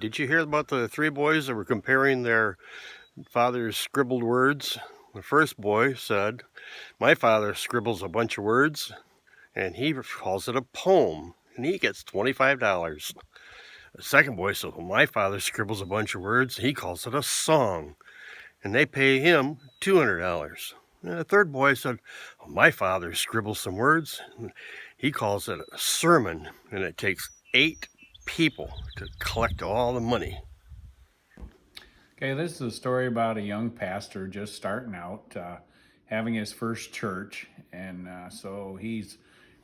did you hear about the three boys that were comparing their father's scribbled words? The first boy said, my father scribbles a bunch of words, and he calls it a poem, and he gets $25. The second boy said, well, my father scribbles a bunch of words, he calls it a song, and they pay him $200. And the third boy said, well, my father scribbles some words, and he calls it a sermon, and it takes 8 people to collect all the money. Okay, this is a story about a young pastor just starting out, having his first church. And so he's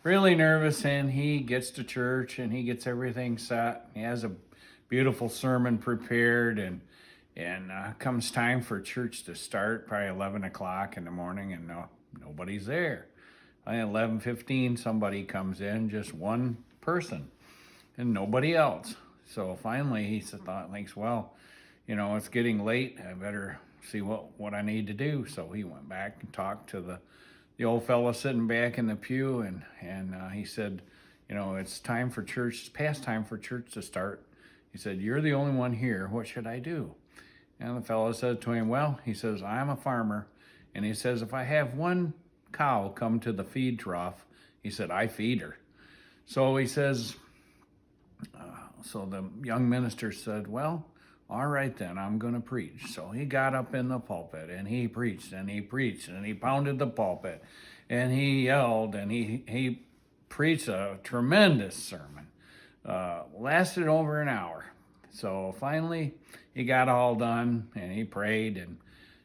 really nervous, and he gets to church and he gets everything set. He has a beautiful sermon prepared, and comes time for church to start, probably 11 o'clock in the morning, and nobody's there. At 11:15, somebody comes in, just one person, and nobody else. So finally he thinks, well, it's getting late. I better see what I need to do. So he went back and talked to the old fella sitting back in the pew, and he said, it's time for church. It's past time for church to start. He said, you're the only one here. What should I do? And the fellow said to him, well, he says, I'm a farmer. And he says, if I have one cow come to the feed trough, he said, I feed her. So he says, so the young minister said, well, all right then, I'm going to preach. So he got up in the pulpit, and he preached, and he preached, and he pounded the pulpit, and he yelled, and he preached a tremendous sermon. Lasted over an hour. So finally, he got all done, and he prayed, and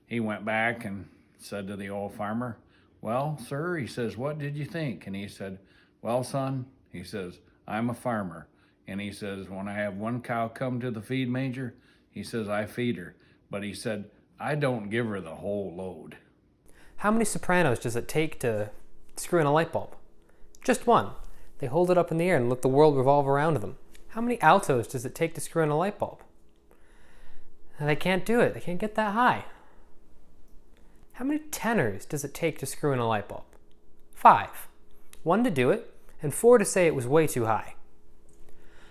he went back and said to the old farmer, well, sir, he says, what did you think? And he said, well, son, he says, I'm a farmer. And he says, when I have one cow come to the feed manger, he says, I feed her. But he said, I don't give her the whole load. How many sopranos does it take to screw in a light bulb? Just one. They hold it up in the air and let the world revolve around them. How many altos does it take to screw in a light bulb? And they can't do it. They can't get that high. How many tenors does it take to screw in a light bulb? 5. 1 to do it, and 4 to say it was way too high.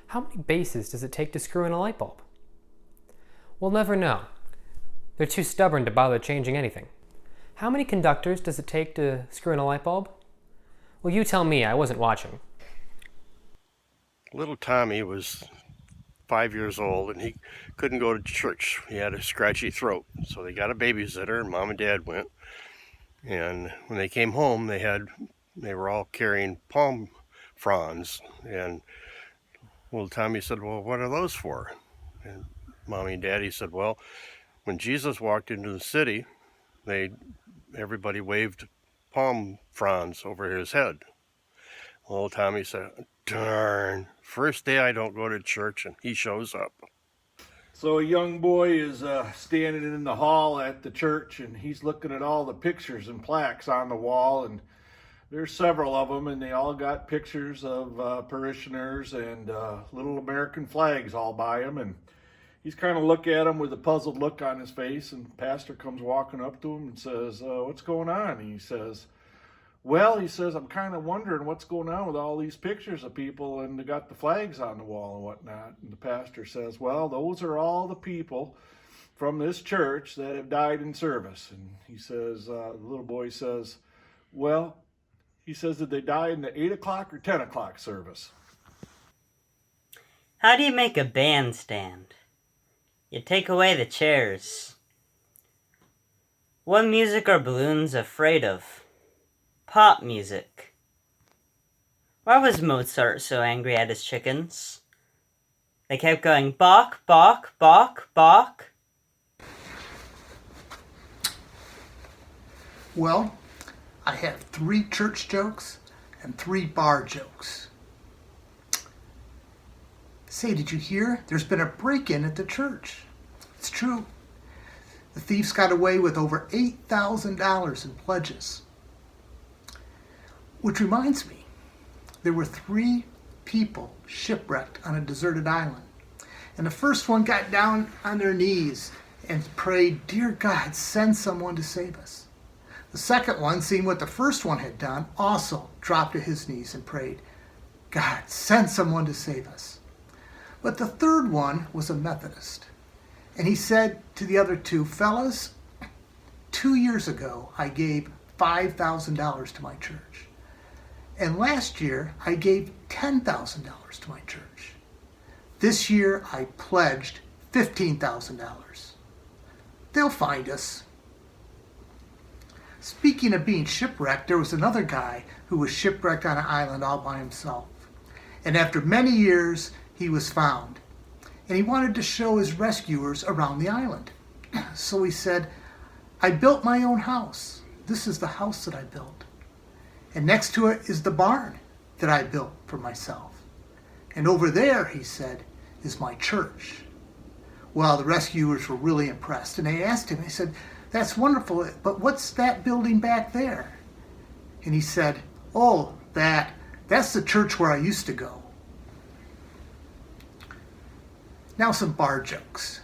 How many basses does it take to screw in a light bulb? We'll never know. They're too stubborn to bother changing anything. How many conductors does it take to screw in a light bulb? Well, you tell me, I wasn't watching. Little Tommy was 5 years old, and he couldn't go to church. He had a scratchy throat, so they got a babysitter, and Mom and Dad went. And when they came home, they were all carrying palm fronds, and little Tommy said, well, what are those for? And Mommy and Daddy said, well, when Jesus walked into the city, everybody waved palm fronds over his head. Little Tommy said, darn, first day I don't go to church and he shows up. So a young boy is standing in the hall at the church, and he's looking at all the pictures and plaques on the wall, and there's several of them, and they all got pictures of parishioners and little American flags all by them, and he's kind of looking at them with a puzzled look on his face, and the pastor comes walking up to him and says, what's going on? And he says, well, he says, I'm kind of wondering what's going on with all these pictures of people, and they got the flags on the wall and whatnot. And the pastor says, well, those are all the people from this church that have died in service. And he says, the little boy says, well, he says, did they die in the 8 o'clock or 10 o'clock service? How do you make a bandstand? You take away the chairs. What music are balloons afraid of? Pop music. Why was Mozart so angry at his chickens? They kept going bawk, bawk, bawk, bawk. Well, I have 3 church jokes and 3 bar jokes. Say, did you hear? There's been a break-in at the church. It's true. The thieves got away with over $8,000 in pledges. Which reminds me, there were 3 people shipwrecked on a deserted island. And the first one got down on their knees and prayed, dear God, send someone to save us. The second one, seeing what the first one had done, also dropped to his knees and prayed, God, send someone to save us. But the third one was a Methodist. And he said to the other two, fellas, 2 years ago I gave $5,000 to my church. And last year I gave $10,000 to my church. This year I pledged $15,000. They'll find us. Speaking of being shipwrecked, there was another guy who was shipwrecked on an island all by himself. And after many years, he was found. And he wanted to show his rescuers around the island. So he said, I built my own house. This is the house that I built. And next to it is the barn that I built for myself. And over there, he said, is my church. Well, the rescuers were really impressed. And they asked him, they said, that's wonderful, but what's that building back there? And he said, oh, that's the church where I used to go. Now some bar jokes.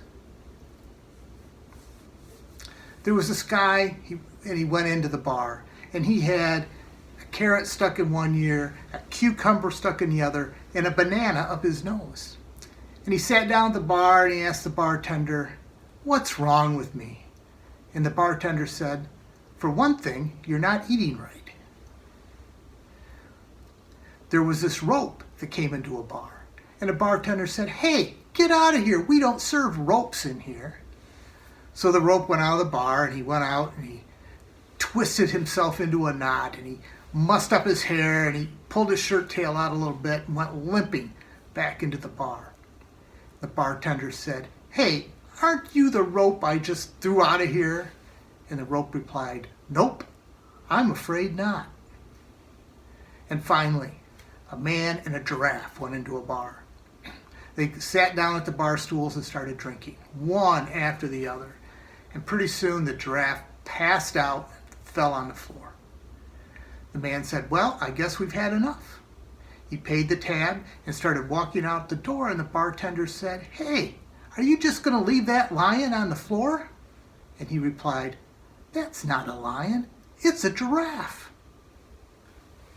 There was this guy, and he went into the bar, and he had a carrot stuck in one ear, a cucumber stuck in the other, and a banana up his nose. And he sat down at the bar, and he asked the bartender, what's wrong with me? And the bartender said, for one thing, you're not eating right. There was this rope that came into a bar, and the bartender said, hey, get out of here. We don't serve ropes in here. So the rope went out of the bar, and he went out, and he twisted himself into a knot, and he mussed up his hair, and he pulled his shirt tail out a little bit and went limping back into the bar. The bartender said, hey, aren't you the rope I just threw out of here? And the rope replied, nope, I'm afraid not. And finally, a man and a giraffe went into a bar. They sat down at the bar stools and started drinking, one after the other. And pretty soon the giraffe passed out and fell on the floor. The man said, well, I guess we've had enough. He paid the tab and started walking out the door, and the bartender said, hey, are you just going to leave that lion on the floor? And he replied, that's not a lion, it's a giraffe.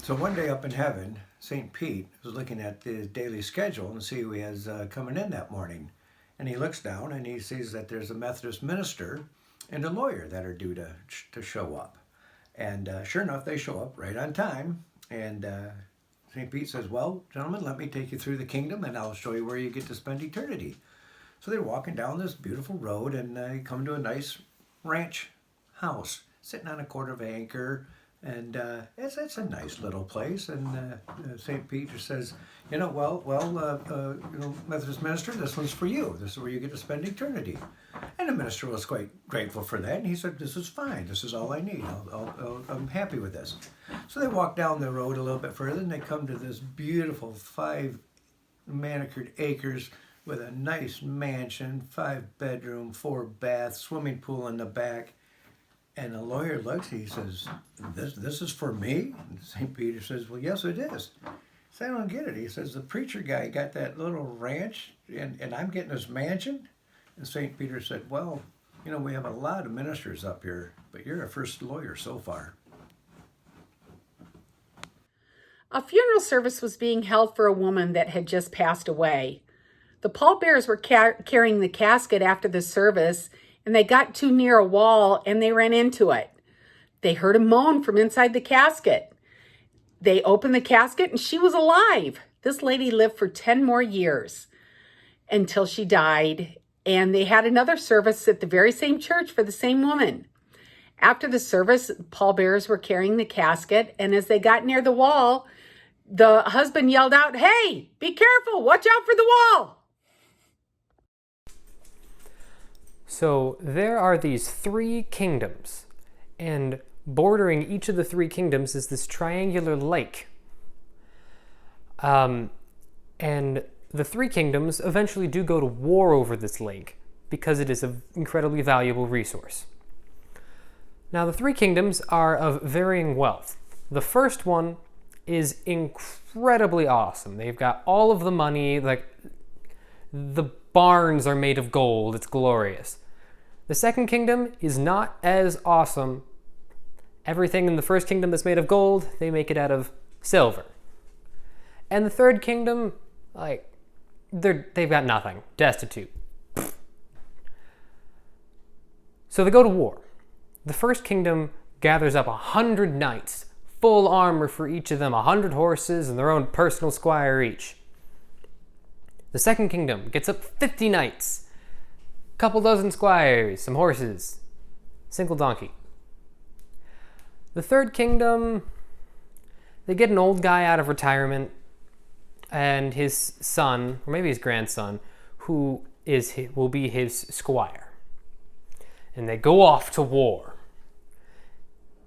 So one day up in heaven, St. Pete was looking at his daily schedule and see who he has coming in that morning. And he looks down and he sees that there's a Methodist minister and a lawyer that are due to show up. And sure enough, they show up right on time. And St. Pete says, well, gentlemen, let me take you through the kingdom and I'll show you where you get to spend eternity. So they're walking down this beautiful road and they come to a nice ranch house sitting on a quarter of an acre. And it's a nice little place. And St. Peter says, Methodist minister, this one's for you. This is where you get to spend eternity. And the minister was quite grateful for that. And he said, this is fine. This is all I need. I'm happy with this. So they walk down the road a little bit further and they come to this beautiful 5 manicured acres with a nice mansion, 5-bedroom, 4-bath, swimming pool in the back. And the lawyer looks, he says, this is for me? And St. Peter says, well, yes, it is. So I don't get it. He says, the preacher guy got that little ranch and I'm getting his mansion? And St. Peter said, well, we have a lot of ministers up here, but you're our first lawyer so far. A funeral service was being held for a woman that had just passed away. The pallbearers were carrying the casket after the service, and they got too near a wall and they ran into it. They heard a moan from inside the casket. They opened the casket and she was alive. This lady lived for 10 more years until she died. And they had another service at the very same church for the same woman. After the service, pallbearers were carrying the casket. And as they got near the wall, the husband yelled out, hey, be careful, watch out for the wall. So there are these 3 kingdoms, and bordering each of the 3 kingdoms is this triangular lake. And the 3 kingdoms eventually do go to war over this lake because it is an incredibly valuable resource. Now the 3 kingdoms are of varying wealth. The first one is incredibly awesome. They've got all of the money, like the barns are made of gold, it's glorious. The second kingdom is not as awesome. Everything in the first kingdom that's made of gold, they make it out of silver. And the third kingdom, they've got nothing, destitute. So they go to war. The first kingdom gathers up 100 knights, full armor for each of them, 100 horses, and their own personal squire each. The second kingdom gets up 50 knights, couple dozen squires, some horses, single donkey. The third kingdom, they get an old guy out of retirement and his son, or maybe his grandson, who will be his squire. And they go off to war.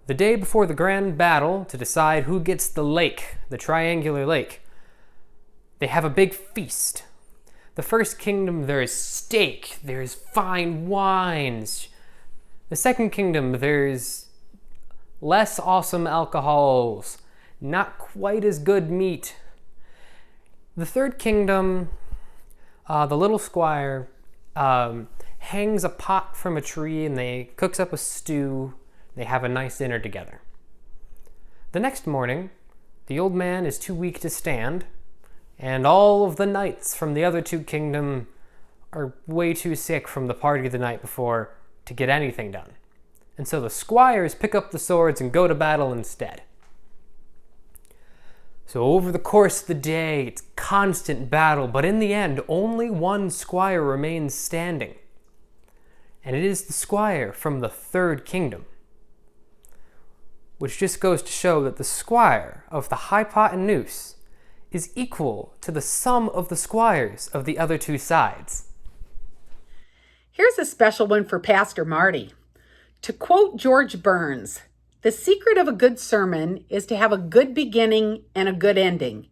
The day before the grand battle, to decide who gets the lake, the triangular lake, they have a big feast. The first kingdom, there is steak, there's fine wines. The second kingdom, there's less awesome alcohols, not quite as good meat. The third kingdom, the little squire hangs a pot from a tree and they cooks up a stew. They have a nice dinner together. The next morning, the old man is too weak to stand, and all of the knights from the other two kingdoms are way too sick from the party the night before to get anything done. And so the squires pick up the swords and go to battle instead. So over the course of the day, it's constant battle, but in the end, only one squire remains standing. And it is the squire from the third kingdom. Which just goes to show that the squire of the high pot and noose is equal to the sum of the squires of the other two sides. Here's a special one for Pastor Marty. To quote George Burns, "The secret of a good sermon is to have a good beginning and a good ending,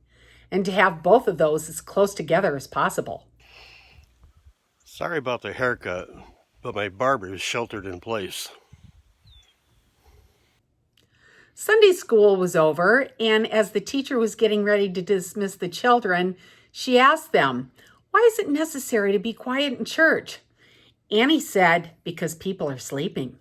and to have both of those as close together as possible." Sorry about the haircut, but my barber is sheltered in place. Sunday school was over, and as the teacher was getting ready to dismiss the children, she asked them, "Why is it necessary to be quiet in church?" Annie said, "Because people are sleeping."